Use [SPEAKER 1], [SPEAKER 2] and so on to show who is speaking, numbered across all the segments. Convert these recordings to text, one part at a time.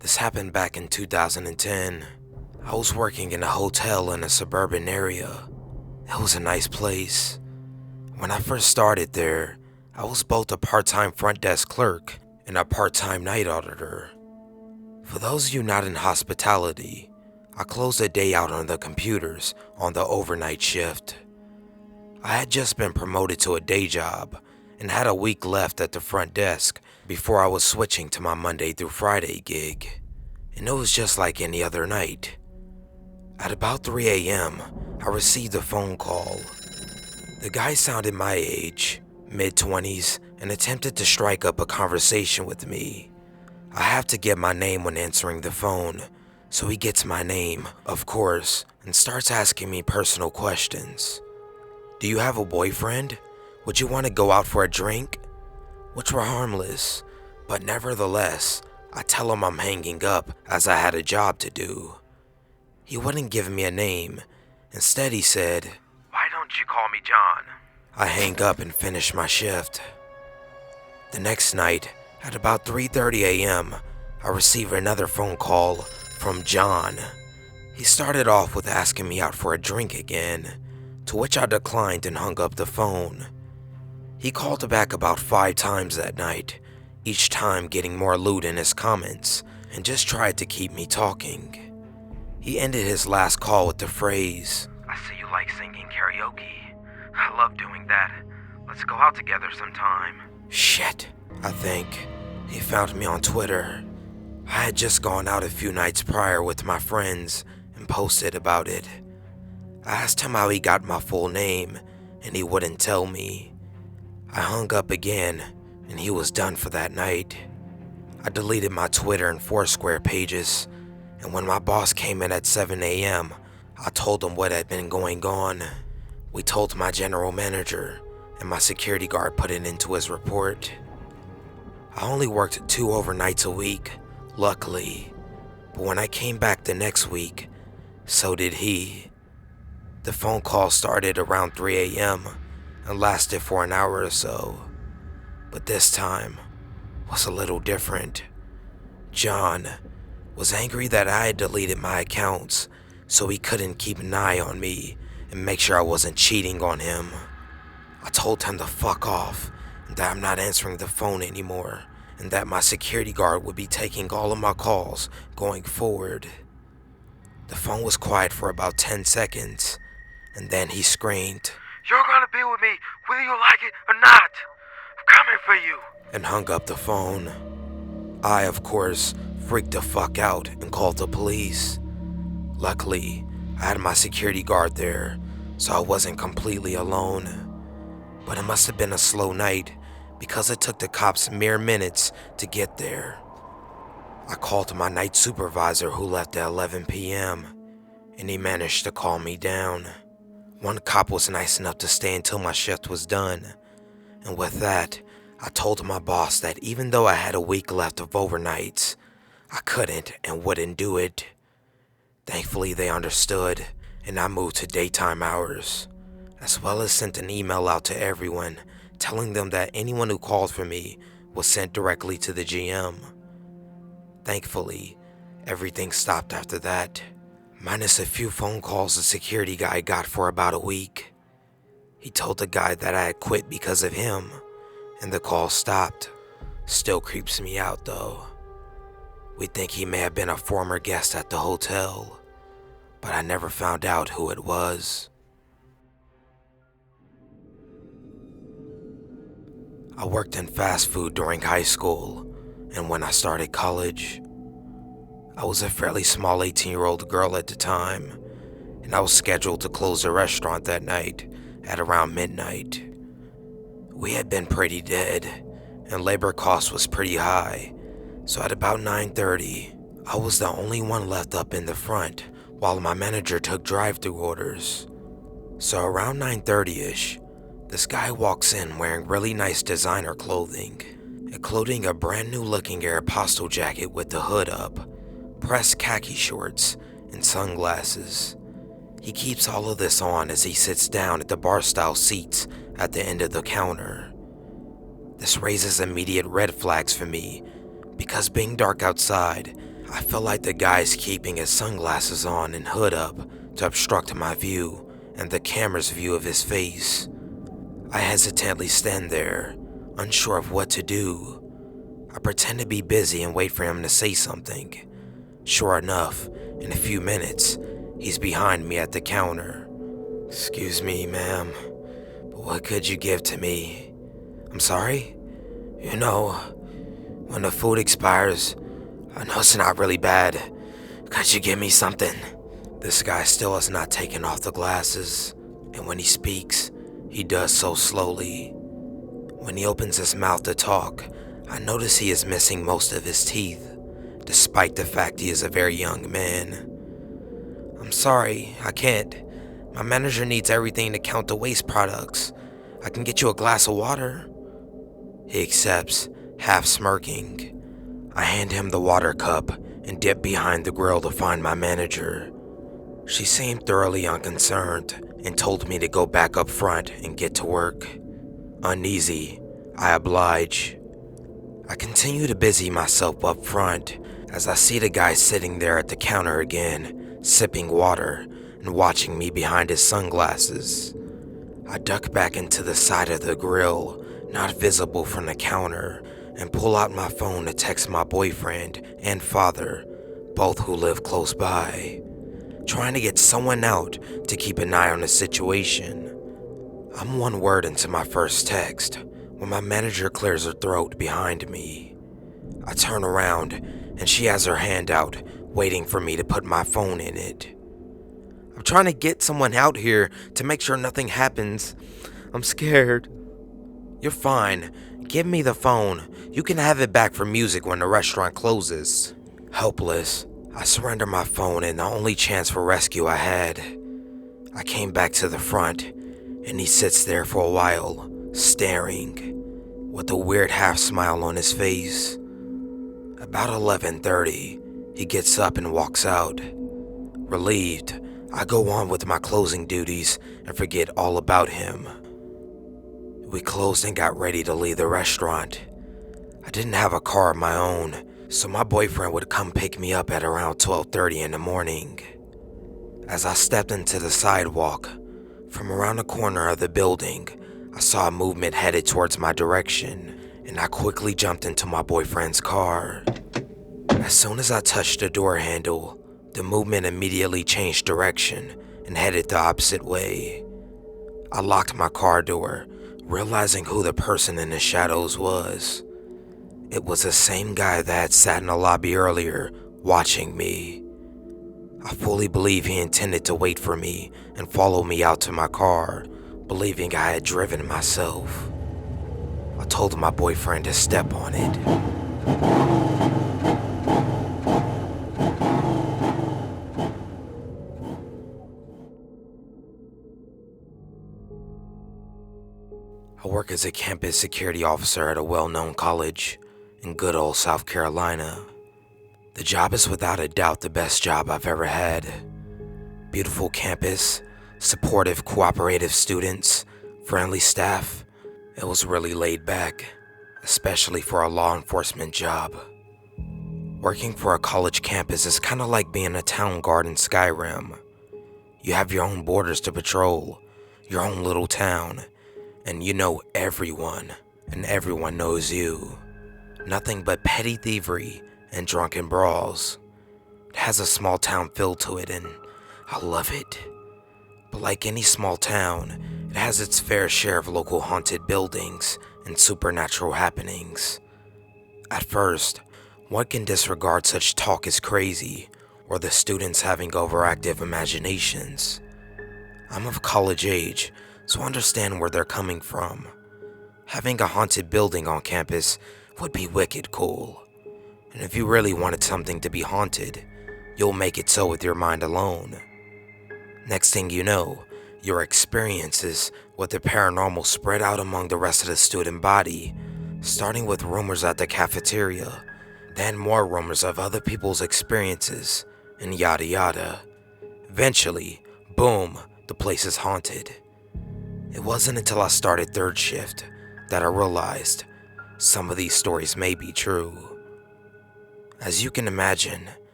[SPEAKER 1] This happened back in 2010. I was working in a hotel in a suburban area. It was a nice place. When I first started there, I was both a part-time front desk clerk and a part-time night auditor. For those of you not in hospitality, I closed a day out on the computers on the overnight shift. I had just been promoted to a day job and had a week left at the front desk before I was switching to my Monday through Friday gig. And it was just like any other night. At about 3 a.m., I received a phone call. The guy sounded my age, mid-20s, and attempted to strike up a conversation with me. I have to get my name when answering the phone, so he gets my name, of course, and starts asking me personal questions. Do you have a boyfriend? Would you want to go out for a drink? Which were harmless, but nevertheless, I tell him I'm hanging up as I had a job to do. He wouldn't give me a name. Instead he said, "Why don't you call me John?" I hang up and finish my shift. The next night, at about 3:30 a.m., I receive another phone call from John. He started off with asking me out for a drink again, to which I declined and hung up the phone. He called back about 5 times that night, each time getting more lewd in his comments, and just tried to keep me talking. He ended his last call with the phrase, "I see you like singing karaoke. I love doing that. Let's go out together sometime." Shit, I think. He found me on Twitter. I had just gone out a few nights prior with my friends and posted about it. I asked him how he got my full name, and he wouldn't tell me. I hung up again, and he was done for that night. I deleted my Twitter and Foursquare pages, and when my boss came in at 7 a.m., I told him what had been going on. We told my general manager, and my security guard put it into his report. I only worked 2 overnights a week, luckily, but when I came back the next week, so did he. The phone call started around 3 a.m. and lasted for an hour or so, but this time was a little different. John was angry that I had deleted my accounts, so he couldn't keep an eye on me and make sure I wasn't cheating on him. I told him to fuck off and that I'm not answering the phone anymore, and that my security guard would be taking all of my calls going forward. The phone was quiet for about 10 seconds, and then he screamed, "You're gonna be with me whether you like it or not. I'm coming for you," and hung up the phone. I, of course, freaked the fuck out and called the police. Luckily, I had my security guard there, so I wasn't completely alone. But it must have been a slow night because it took the cops mere minutes to get there. I called my night supervisor who left at 11 p.m. and he managed to calm me down. One cop was nice enough to stay until my shift was done, and with that, I told my boss that even though I had a week left of overnights, I couldn't and wouldn't do it. Thankfully, they understood, and I moved to daytime hours, as well as sent an email out to everyone telling them that anyone who called for me was sent directly to the GM. Thankfully, everything stopped after that, minus a few phone calls the security guy got for about a week. He told the guy that I had quit because of him, and the call stopped. Still creeps me out though. We think he may have been a former guest at the hotel, but I never found out who it was. I worked in fast food during high school, and when I started college, I was a fairly small 18-year-old girl at the time, and I was scheduled to close the restaurant that night at around midnight. We had been pretty dead, and labor cost was pretty high, so at about 9:30, I was the only one left up in the front while my manager took drive-thru orders. So around 9:30ish, this guy walks in wearing really nice designer clothing, including a brand new looking Aeropostale jacket with the hood up, pressed khaki shorts, and sunglasses. He keeps all of this on as he sits down at the bar-style seats at the end of the counter. This raises immediate red flags for me, because being dark outside, I felt like the guy's keeping his sunglasses on and hood up to obstruct my view and the camera's view of his face. I hesitantly stand there, unsure of what to do. I pretend to be busy and wait for him to say something. Sure enough, in a few minutes, he's behind me at the counter. "Excuse me, ma'am, but what could you give to me?" "I'm sorry?" "You know, when the food expires, I know it's not really bad. Could you give me something?" This guy still has not taken off the glasses, and when he speaks, he does so slowly. When he opens his mouth to talk, I notice he is missing most of his teeth, despite the fact he is a very young man. "I'm sorry, I can't. My manager needs everything to count the waste products. I can get you a glass of water." He accepts, half smirking. I hand him the water cup and dip behind the grill to find my manager. She seemed thoroughly unconcerned and told me to go back up front and get to work. Uneasy, I oblige. I continue to busy myself up front as I see the guy sitting there at the counter again, sipping water and watching me behind his sunglasses. I duck back into the side of the grill, not visible from the counter, and pull out my phone to text my boyfriend and father, both who live close by, trying to get someone out to keep an eye on the situation. I'm one word into my first text when my manager clears her throat behind me. I turn around and she has her hand out, waiting for me to put my phone in it. "I'm trying to get someone out here to make sure nothing happens. I'm scared." "You're fine. Give me the phone. You can have it back for music when the restaurant closes." Helpless, I surrender my phone and the only chance for rescue I had. I came back to the front, and he sits there for a while, staring, with a weird half smile on his face. About 11:30, he gets up and walks out. Relieved, I go on with my closing duties and forget all about him. We closed and got ready to leave the restaurant. I didn't have a car of my own, so my boyfriend would come pick me up at around 12:30 in the morning. As I stepped into the sidewalk, from around the corner of the building, I saw a movement headed towards my direction, and I quickly jumped into my boyfriend's car. As soon as I touched the door handle, the movement immediately changed direction and headed the opposite way. I locked my car door, realizing who the person in the shadows was. It was the same guy that had sat in the lobby earlier, watching me. I fully believe he intended to wait for me and follow me out to my car, believing I had driven myself. I told my boyfriend to step on it. I work as a campus security officer at a well-known college in good old South Carolina. The job is without a doubt the best job I've ever had. Beautiful campus, supportive, cooperative students, friendly staff. It was really laid back, especially for a law enforcement job. Working for a college campus is kind of like being a town guard in Skyrim. You have your own borders to patrol, your own little town, and you know everyone, and everyone knows you. Nothing but petty thievery and drunken brawls. It has a small town feel to it, and I love it. But like any small town, it has its fair share of local haunted buildings and supernatural happenings. At first, one can disregard such talk as crazy, or the students having overactive imaginations. I'm of college age, so I understand where they're coming from. Having a haunted building on campus would be wicked cool. And if you really wanted something to be haunted, you'll make it so with your mind alone. Next thing you know, your experiences with the paranormal spread out among the rest of the student body, starting with rumors at the cafeteria, then more rumors of other people's experiences, and yada yada. Eventually, boom, the place is haunted. It wasn't until I started third shift that I realized some of these stories may be true. As you can imagine,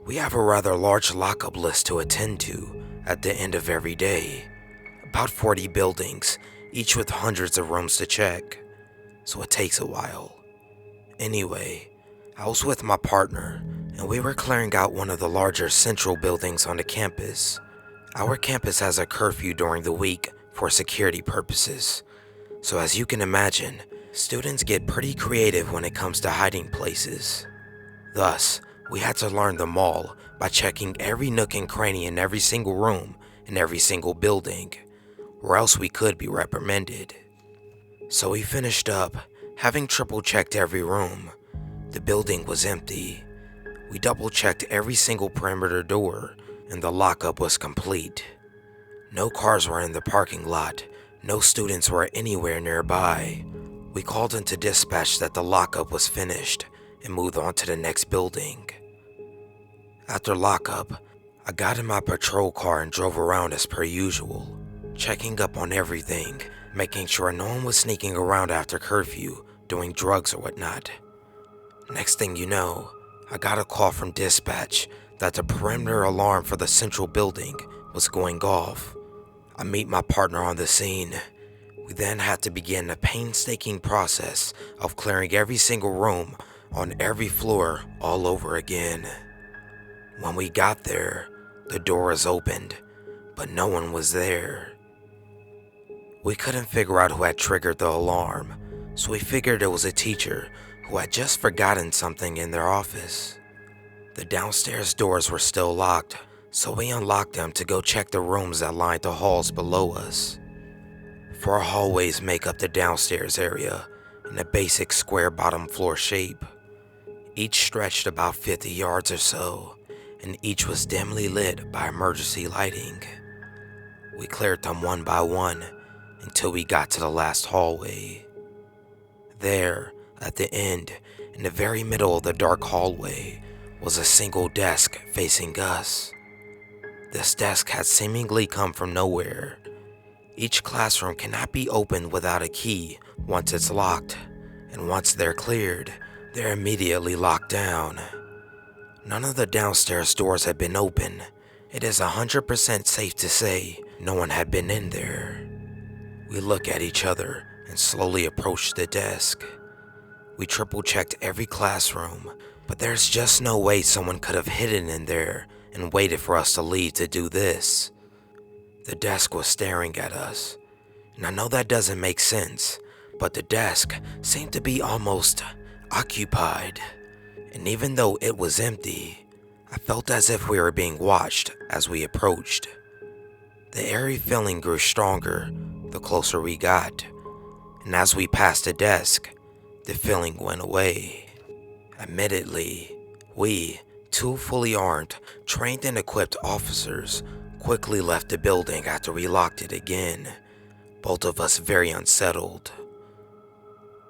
[SPEAKER 1] We have a rather large lockup list to attend to at the end of every day. About 40 buildings, each with hundreds of rooms to check, so it takes a while. Anyway, I was with my partner, and we were clearing out one of the larger central buildings on the campus. Our campus has a curfew during the week for security purposes, so as you can imagine, students get pretty creative when it comes to hiding places. Thus, we had to learn them all by checking every nook and cranny in every single room in every single building, or else we could be reprimanded. So we finished up, having triple checked every room. The building was empty. We double checked every single perimeter door, and the lockup was complete. No cars were in the parking lot, no students were anywhere nearby. We called into dispatch that the lockup was finished and moved on to the next building. After lockup, I got in my patrol car and drove around as per usual, checking up on everything, making sure no one was sneaking around after curfew, doing drugs or whatnot. Next thing you know, I got a call from dispatch that the perimeter alarm for the central building was going off. I meet my partner on the scene. We then had to begin a painstaking process of clearing every single room on every floor all over again. When we got there, the door was opened, but no one was there. We couldn't figure out who had triggered the alarm, so we figured it was a teacher who had just forgotten something in their office. The downstairs doors were still locked, so we unlocked them to go check the rooms that lined the halls below us. 4 hallways make up the downstairs area in a basic square bottom floor shape. Each stretched about 50 yards or so, and each was dimly lit by emergency lighting. We cleared them one by one until we got to the last hallway. There, at the end, in the very middle of the dark hallway, was a single desk facing us. This desk had seemingly come from nowhere. Each classroom cannot be opened without a key once it's locked, and once they're cleared, they're immediately locked down. None of the downstairs doors had been open. It is 100% safe to say no one had been in there. We look at each other and slowly approach the desk. We triple checked every classroom, but there's just no way someone could have hidden in there and waited for us to leave to do this. The desk was staring at us, and I know that doesn't make sense, but the desk seemed to be almost occupied. And even though it was empty, I felt as if we were being watched as we approached. The eerie feeling grew stronger the closer we got, and as we passed the desk, the feeling went away. Admittedly, we, 2 fully armed, trained and equipped officers, quickly left the building after we locked it again, both of us very unsettled.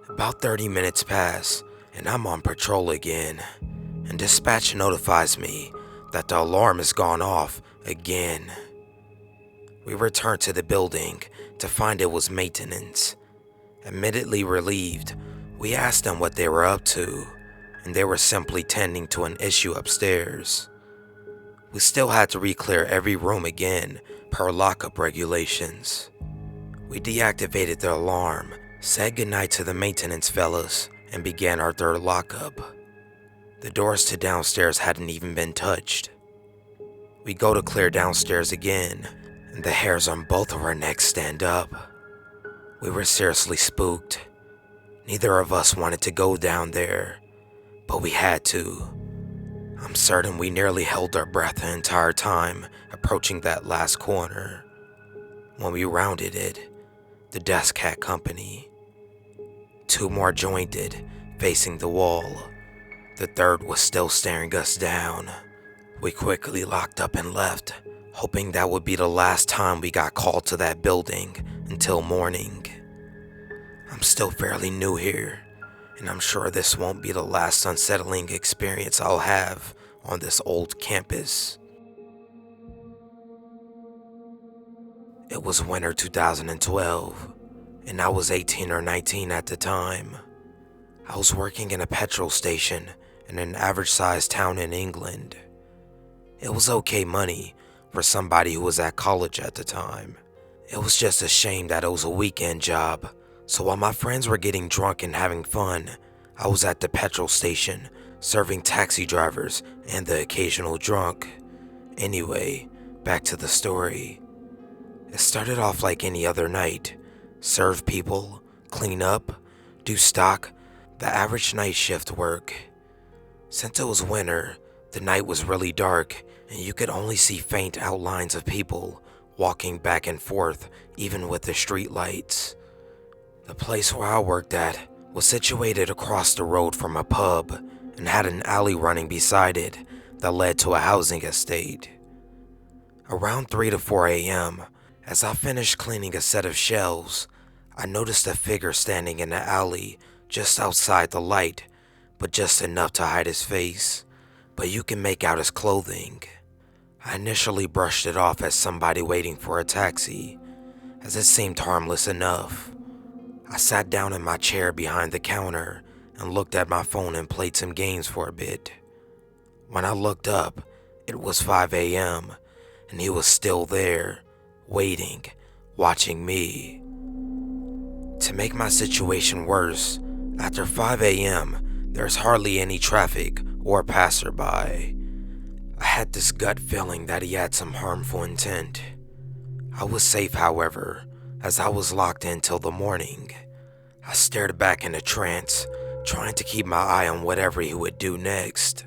[SPEAKER 1] About 30 minutes pass, and I'm on patrol again, and dispatch notifies me that the alarm has gone off again. We return to the building to find it was maintenance. Admittedly relieved, we asked them what they were up to, and they were simply tending to an issue upstairs. We still had to re-clear every room again per lockup regulations. We deactivated the alarm, said goodnight to the maintenance fellas, and began our 3rd lockup. The doors to downstairs hadn't even been touched. We go to clear downstairs again, and the hairs on both of our necks stand up. We were seriously spooked. Neither of us wanted to go down there, but we had to. I'm certain we nearly held our breath the entire time approaching that last corner. When we rounded it, the desk had company. 2 more joined it, facing the wall. The 3rd was still staring us down. We quickly locked up and left, hoping that would be the last time we got called to that building until morning. I'm still fairly new here, and I'm sure this won't be the last unsettling experience I'll have on this old campus. It was winter 2012, and I was 18 or 19 at the time. I was working in a petrol station in an average-sized town in England. It was okay money for somebody who was at college at the time. It was just a shame that it was a weekend job, so while my friends were getting drunk and having fun, I was at the petrol station serving taxi drivers and the occasional drunk. Anyway, back to the story. It started off like any other night. Serve people, clean up, do stock, the average night shift work. Since it was winter, the night was really dark and you could only see faint outlines of people walking back and forth even with the street lights. The place where I worked at was situated across the road from a pub and had an alley running beside it that led to a housing estate. Around 3 to 4 a.m., as I finished cleaning a set of shelves, I noticed a figure standing in the alley just outside the light, but just enough to hide his face, but you can make out his clothing. I initially brushed it off as somebody waiting for a taxi, as it seemed harmless enough. I sat down in my chair behind the counter and looked at my phone and played some games for a bit. When I looked up, it was 5 a.m., and he was still there, waiting, watching me. To make my situation worse, after 5 a.m., there's hardly any traffic or passerby. I had this gut feeling that he had some harmful intent. I was safe, however, as I was locked in till the morning. I stared back in a trance, trying to keep my eye on whatever he would do next.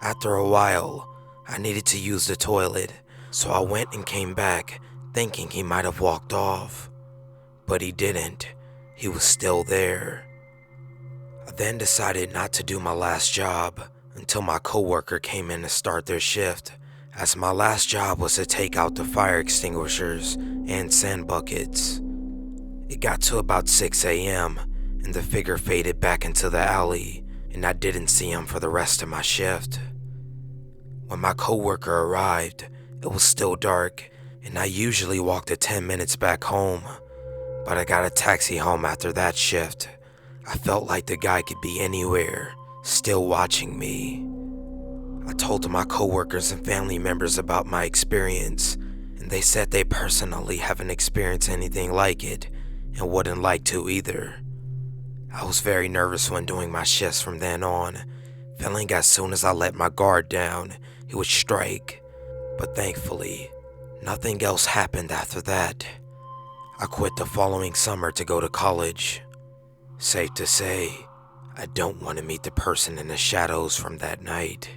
[SPEAKER 1] After a while, I needed to use the toilet, so I went and came back, thinking he might have walked off. But he didn't. He was still there. I then decided not to do my last job until my coworker came in to start their shift, as my last job was to take out the fire extinguishers and sand buckets. It got to about 6 a.m. and the figure faded back into the alley, and I didn't see him for the rest of my shift. When my coworker arrived, it was still dark, and I usually walked the 10 minutes back home, but I got a taxi home after that shift. I felt like the guy could be anywhere, still watching me. I told my coworkers and family members about my experience, and they said they personally haven't experienced anything like it and wouldn't like to either. I was very nervous when doing my shifts from then on, feeling as soon as I let my guard down, it would strike. But thankfully, nothing else happened after that. I quit the following summer to go to college. Safe to say, I don't want to meet the person in the shadows from that night.